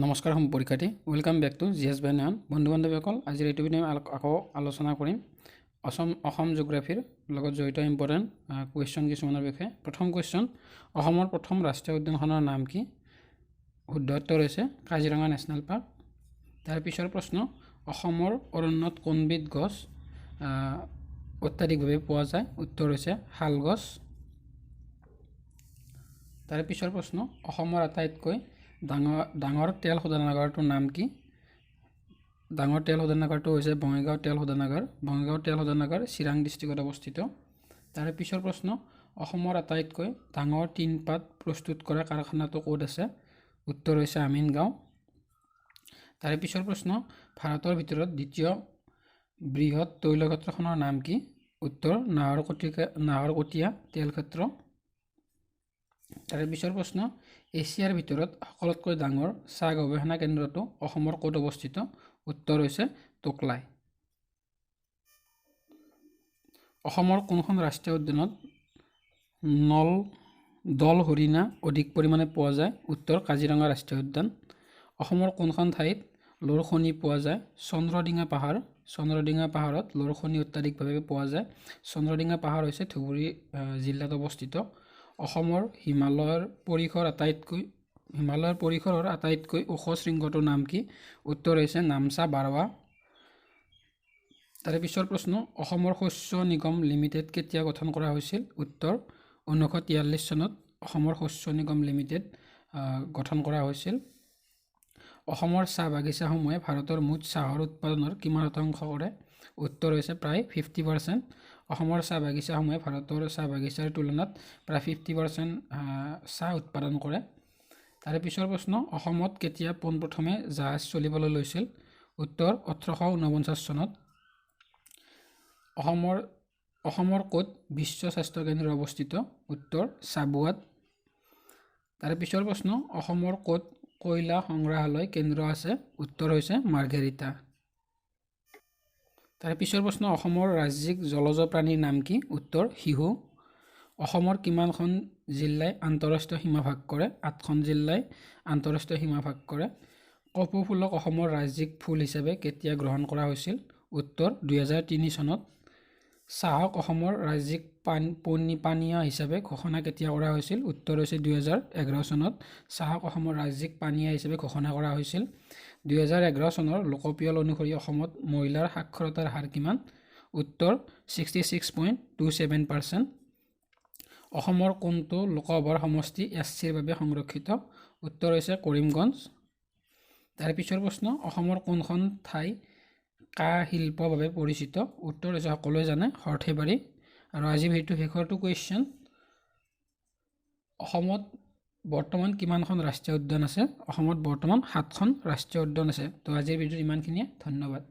নমস্কাৰ পৰীক্ষাৰ্থী welcome back to GS বায়ন বন্ধু বান্ধৱীসকল আজিৰ এইটো ভিডিঅ আকৌ আলোচনা কৰিম অসম জিঅ'গ্ৰাফিৰ লগত জড়িত ইম্পৰ্টেণ্ট কুৱেশ্যন কিছুমানৰ বিষয়ে প্ৰথম কুৱেশ্যন অসমৰ প্ৰথম ৰাষ্ট্ৰীয় উদ্যানখনৰ নাম কি শুদ্ধ উত্তৰ হৈছে কাজিৰঙা নেশ্যনেল পাৰ্ক তাৰ পিছৰ প্ৰশ্ন অসমৰ অৰণ্যত কোনবিধ গছ অত্যাধিকভাৱে পোৱা যায় উত্তৰ হৈছে শাল গছ তাৰ পিছৰ প্ৰশ্ন অসমৰ আটাইতকৈ ডাঙৰ তেল শোধনাগাৰটোৰ নাম কি ডাঙৰ তেল শোধনাগাৰটো হৈছে বঙাইগাঁও তেল শোধনাগাৰ চিৰাং ডিষ্ট্ৰিক্টত অৱস্থিত তাৰ পিছৰ প্ৰশ্ন অসমৰ আটাইতকৈ ডাঙৰ টিনপাত প্ৰস্তুত কৰা কাৰখানাটো ক'ত আছে উত্তৰ হৈছে আমিনগাঁও তাৰ পিছৰ প্ৰশ্ন ভাৰতৰ ভিতৰত দ্বিতীয় বৃহৎ তৈল ক্ষেত্ৰখনৰ নাম কি উত্তৰ নাহৰকটীয়া তেল ক্ষেত্ৰ তাৰ পিছৰ প্ৰশ্ন এছিয়াৰ ভিতৰত সকলোতকৈ ডাঙৰ চাহ গৱেষণা কেন্দ্ৰটো অসমৰ ক'ত অৱস্থিত উত্তৰ হৈছে টোকলাই অসমৰ কোনখন ৰাষ্ট্ৰীয় উদ্যানত দল হৰিণা অধিক পৰিমাণে পোৱা যায় উত্তৰ কাজিৰঙা ৰাষ্ট্ৰীয় উদ্যান অসমৰ কোনখন ঠাইত লৰখনি পোৱা যায় চন্দ্ৰডিঙা পাহাৰত লৰখনি অত্যাধিকভাৱে পোৱা যায় চন্দ্ৰডিঙা পাহাৰ হৈছে ধুবুৰী জিলাত অৱস্থিত অসমৰ হিমালয়ৰ পৰিসৰৰ আটাইতকৈ ওখ শৃংগটোৰ নাম কি উত্তৰ হৈছে নামচা বাৰৱা তাৰ পিছৰ প্ৰশ্ন অসমৰ শস্য নিগম লিমিটেড কেতিয়া গঠন কৰা হৈছিল উত্তৰ 1943 চনত অসমৰ শস্য নিগম লিমিটেড গঠন কৰা হৈছিল অসমৰ চাহ বাগিচাসমূহে ভাৰতৰ মুঠ চাহৰ উৎপাদনৰ কিমান শতাংশ কৰে উত্তৰ হৈছে প্ৰায় 50% অসমৰ চাহ বাগিচাসমূহে ভাৰতৰ চাহ বাগিচাৰ তুলনাত প্ৰায় 50% চাহ উৎপাদন কৰে তাৰে পিছৰ প্ৰশ্ন অসমত কেতিয়া পোনপ্ৰথমে জাহাজ চলিবলৈ লৈছিল উত্তৰ 1849 চনত অসমৰ ক'ত বিশ্ব স্বাস্থ্য কেন্দ্ৰ অৱস্থিত উত্তৰ চাবুৱাত তাৰে পিছৰ প্ৰশ্ন অসমৰ ক'ত কয়লা সংগ্ৰহালয় কেন্দ্ৰ আছে উত্তৰ হৈছে মাৰ্ঘেৰিটা তাৰ পিছৰ প্ৰশ্ন অসমৰ ৰাজ্যিক জলজ প্ৰাণীৰ নাম কি উত্তৰ শিহু অসমৰ কিমানখন জিলাই আন্তঃৰাষ্ট্ৰীয় সীমা ভাগ কৰে 8খন জিলাই আন্তঃৰাষ্ট্ৰীয় সীমা ভাগ কৰে কপৌ ফুলক অসমৰ ৰাজ্যিক ফুল হিচাপে কেতিয়া গ্ৰহণ কৰা হৈছিল উত্তৰ 2003 চনত চাহক অসমৰ ৰাজ্যিক পানীয় হিচাপে ঘোষণা কেতিয়া কৰা হৈছিল উত্তৰ হৈছে 2011 চনত চাহক অসমৰ ৰাজ্যিক পানীয় হিচাপে ঘোষণা কৰা হৈছিল 2011 চনৰ লোকপিয়ল অনুসৰি অসমত মহিলাৰ সাক্ষৰতাৰ হাৰ কিমান উত্তৰ 66.27% অসমৰ কোনটো লোকসভাৰ সমষ্টি এছচিৰ বাবে সংৰক্ষিত উত্তৰ হৈছে কৰিমগঞ্জ তাৰ পিছৰ প্ৰশ্ন অসমৰ কোনখন ঠাই কাঁহ শিল্পৰ বাবে পৰিচিত উত্তৰ হৈছে সকলোৱে জানে সৰ্থেবাৰী আৰু আজি ভিডিঅ'টো শেষৰটো কুৱেশ্যন অসমত বৰ্তমান কিমানখন ৰাষ্ট্ৰীয় উদ্যান আছে অসমত বৰ্তমান 7খন ৰাষ্ট্ৰীয় উদ্যান আছে তো আজিৰ ভিডিঅ'ত ইমানখিনিয়ে ধন্যবাদ